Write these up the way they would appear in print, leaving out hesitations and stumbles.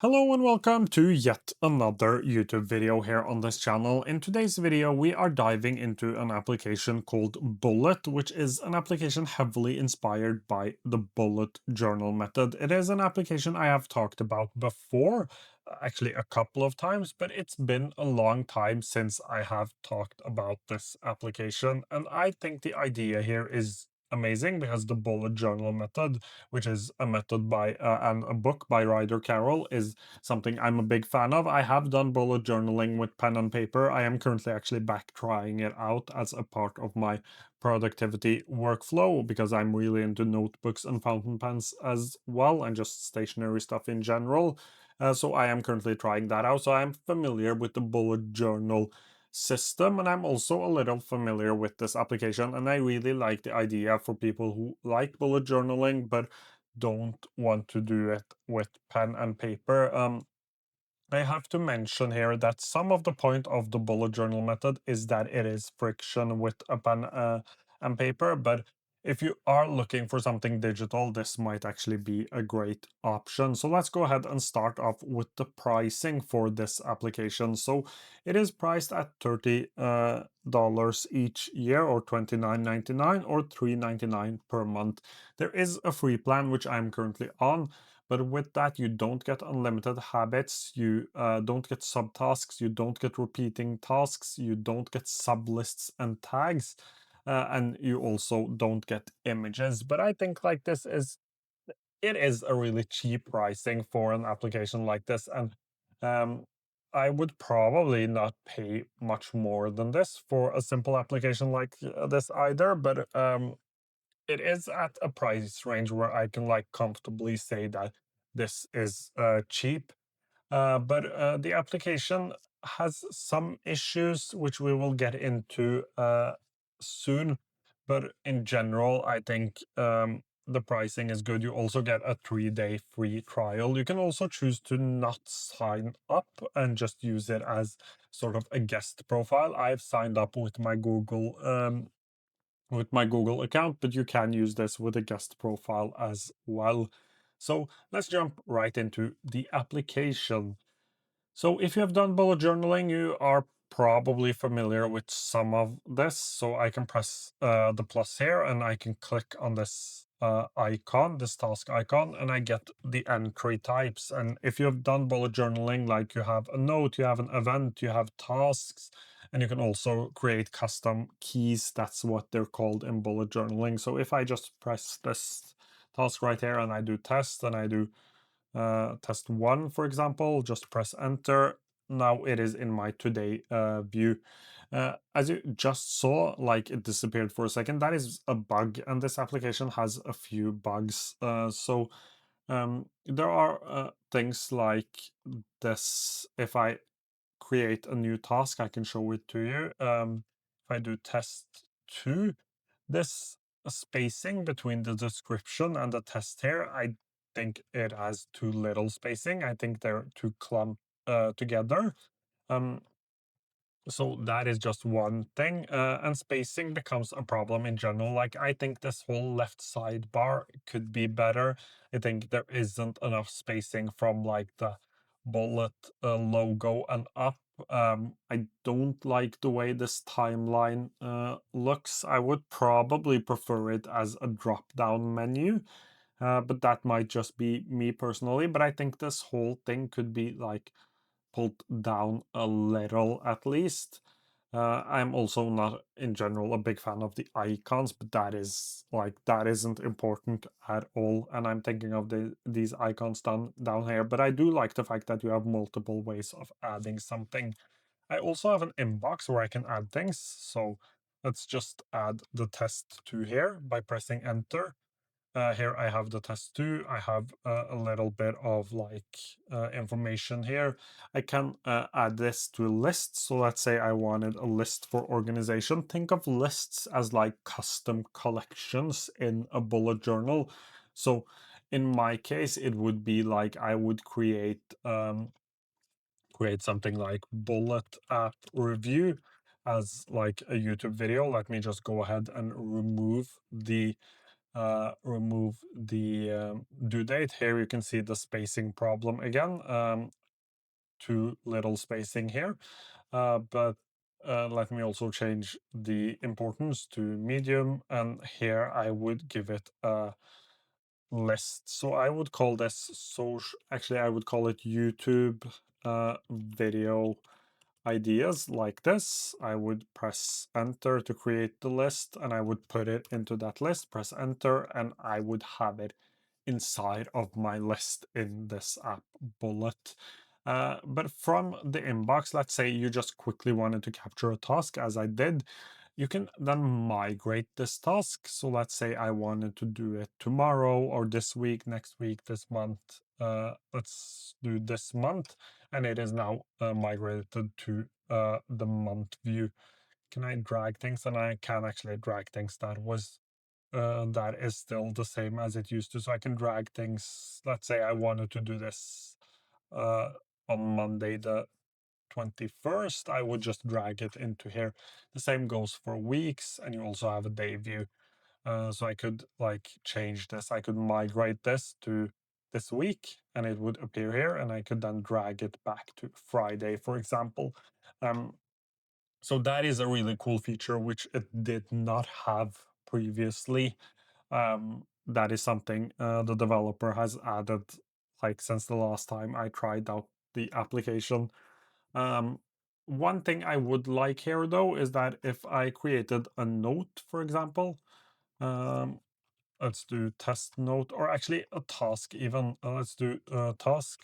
Hello and welcome to yet another YouTube video here on this channel. In today's video, we are diving into an application called Bullet, which is an application heavily inspired by the bullet journal method. It is an application I have talked about before, actually a couple of times, but it's been a long time since I have talked about this application. And I think the idea here is amazing because the bullet journal method, which is a method by and a book by Ryder Carroll, is something I'm a big fan of. I have done bullet journaling with pen and paper. I am currently actually back trying it out as a part of my productivity workflow because I'm really into notebooks and fountain pens as well, and just stationery stuff in general. So I am currently trying that out. So I'm familiar with the bullet journal system, and I'm also a little familiar with this application, and I really like the idea for people who like bullet journaling but don't want to do it with pen and paper. I have to mention here that some of the point of the bullet journal method is that it is friction with a pen and paper, but if you are looking for something digital, this might actually be a great option. So let's go ahead and start off with the pricing for this application. So it is priced at $30 each year, or $29.99, or $3.99 per month. There is a free plan, which I'm currently on, but with that, you don't get unlimited habits, you don't get subtasks, you don't get repeating tasks, you don't get sublists and tags, and you also don't get images. But I think like it is a really cheap pricing for an application like this, and um, I would probably not pay much more than this for a simple application like this either. But it is at a price range where I can like comfortably say that this is cheap. But the application has some issues which we will get into soon. But in general, I think the pricing is good. You also get a 3-day free trial. You can also choose to not sign up and just use it as sort of a guest profile. I've signed up with my Google account, but you can use this with a guest profile as well. So let's jump right into the application. So if you have done bullet journaling, you are probably familiar with some of this. So I can press the plus here and I can click on this icon, this task icon, and I get the entry types. And if you have done bullet journaling, like you have a note, you have an event, you have tasks, and you can also create custom keys. That's what they're called in bullet journaling. So if I just press this task right here and I do test and I do test one, for example, just press enter. Now it is in my today view. As you just saw, like it disappeared for a second. That is a bug, and this application has a few bugs. There are things like this. If I create a new task, I can show it to you. If I do test two, this spacing between the description and the test here, I think it has too little spacing. I think they're too clumped together. Um, so that is just one thing, and spacing becomes a problem in general. Like I think this whole left sidebar could be better. I think there isn't enough spacing from like the bullet logo and up. I don't like the way this timeline looks. I would probably prefer it as a drop-down menu, but that might just be me personally. But I think this whole thing could be like pulled down a little at least. I'm also not in general a big fan of the icons, but that isn't important at all. And I'm thinking of these icons down here, but I do like the fact that you have multiple ways of adding something. I also have an inbox where I can add things. So let's just add the test to here by pressing enter. Here I have the test two. I have a little bit of like information here. I can add this to a list. So let's say I wanted a list for organization. Think of lists as like custom collections in a bullet journal. So in my case, it would be like I would create something like bullet app review as like a YouTube video. Let me just go ahead and remove the remove the due date. Here you can see the spacing problem again. Too little spacing here. But let me also change the importance to medium, and here I would give it a list. So I would call this social, actually I would call it YouTube video ideas like this. I would press enter to create the list, and I would put it into that list, press enter, and I would have it inside of my list in this app bullet. But from the inbox, let's say you just quickly wanted to capture a task, as I did, you can then migrate this task. So let's say I wanted to do it tomorrow or this week, next week, this month. Let's do this month, and it is now migrated to the month view. Can I drag things? And I can actually drag things. That is still the same as it used to. So I can drag things. Let's say I wanted to do this uh, on Monday the 21st, I would just drag it into here. The same goes for weeks, and you also have a day view. So I could like change this. I could migrate this to this week, and it would appear here, and I could then drag it back to Friday, for example. Um, so that is a really cool feature which it did not have previously. That is something the developer has added like since the last time I tried out the application. um, One thing I would like here though is that if I created a note, for example, um, let's do test note, or actually a task even. Let's do a task.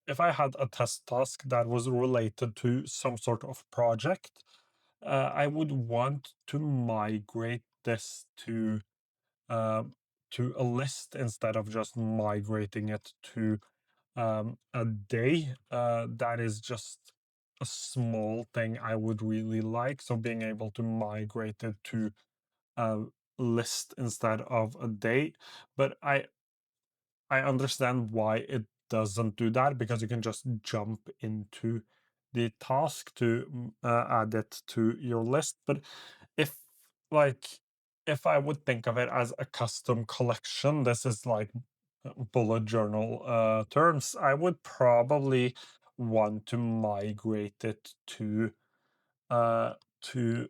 If I had a test task that was related to some sort of project, I would want to migrate this uh, to a list instead of just migrating it to a day. That is just a small thing I would really like. So being able to migrate it to a list instead of a day. But I understand why it doesn't do that, because you can just jump into the task to add it to your list. But if like if I would think of it as a custom collection, this is like bullet journal terms, I would probably want to migrate it uh to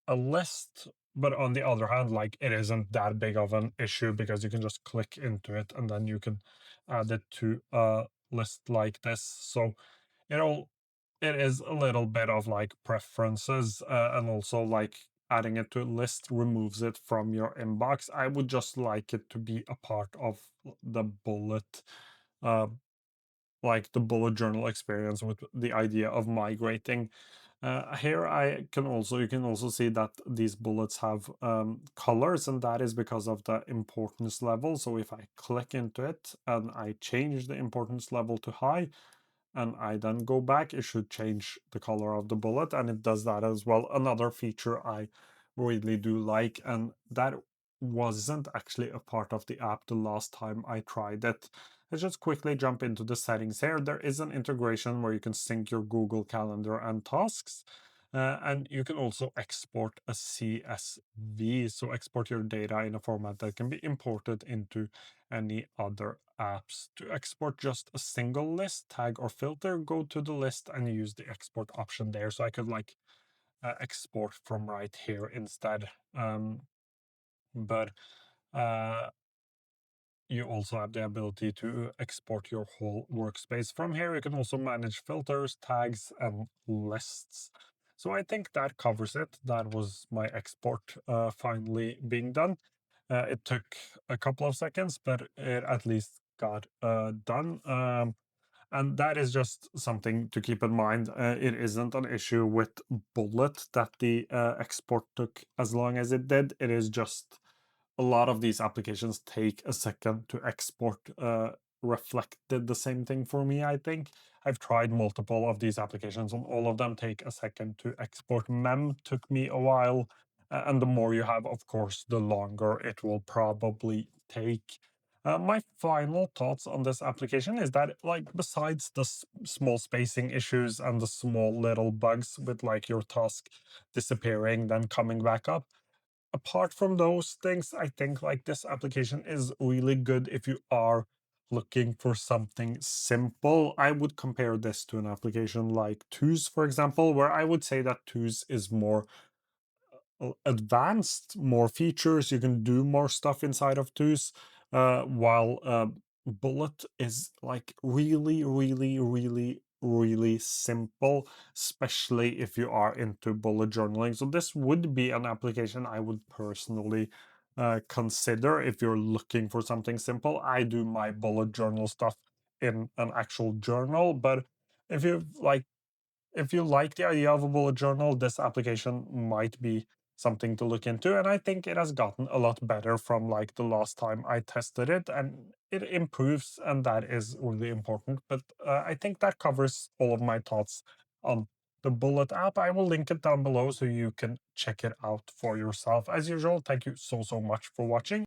a list. But on the other hand, like it isn't that big of an issue, because you can just click into it and then you can add it to a list like this. So it all it is a little bit of like preferences, and also like adding it to a list removes it from your inbox. I would just like it to be a part of the bullet uh like the bullet journal experience, with the idea of migrating. Here I can also you can also see that these bullets have colors, and that is because of the importance level. So if I click into it and I change the importance level to high, and I then go back, it should change the color of the bullet, and it does that as well. Another feature I really do like, and that wasn't actually a part of the app the last time I tried it. Let's just quickly jump into the settings here. There is an integration where you can sync your Google Calendar and tasks. And you can also export a CSV, so export your data in a format that can be imported into any other apps. To export just a single list, tag, or filter, go to the list and use the export option there. So I could like export from right here instead. But uh, you also have the ability to export your whole workspace. From here, you can also manage filters, tags, and lists. So I think that covers it. That was my export finally being done. It took a couple of seconds, but it at least got done. And that is just something to keep in mind. It isn't an issue with Bullet that the export took as long as it did. It is just a lot of these applications take a second to export. Reflect did the same thing for me, I think. I've tried multiple of these applications, and all of them take a second to export. Mem took me a while, and the more you have, of course, the longer it will probably take. My final thoughts on this application is that, like, besides the small spacing issues and the small little bugs with like your task disappearing, then coming back up, apart from those things, I think like this application is really good if you are looking for something simple. I would compare this to an application like Tooz, for example, where I would say that Tooz is more advanced, more features. You can do more stuff inside of Tooz, while Bullet is like really, really, really, really simple, especially if you are into bullet journaling. So this would be an application I would personally consider if you're looking for something simple. I do my bullet journal stuff in an actual journal, but if you like if you like the idea of a bullet journal, this application might be something to look into. And I think it has gotten a lot better from like the last time I tested it, and it improves, and that is really important. But I think that covers all of my thoughts on the Bullet app. I will link it down below so you can check it out for yourself. As usual, thank you so, so much for watching.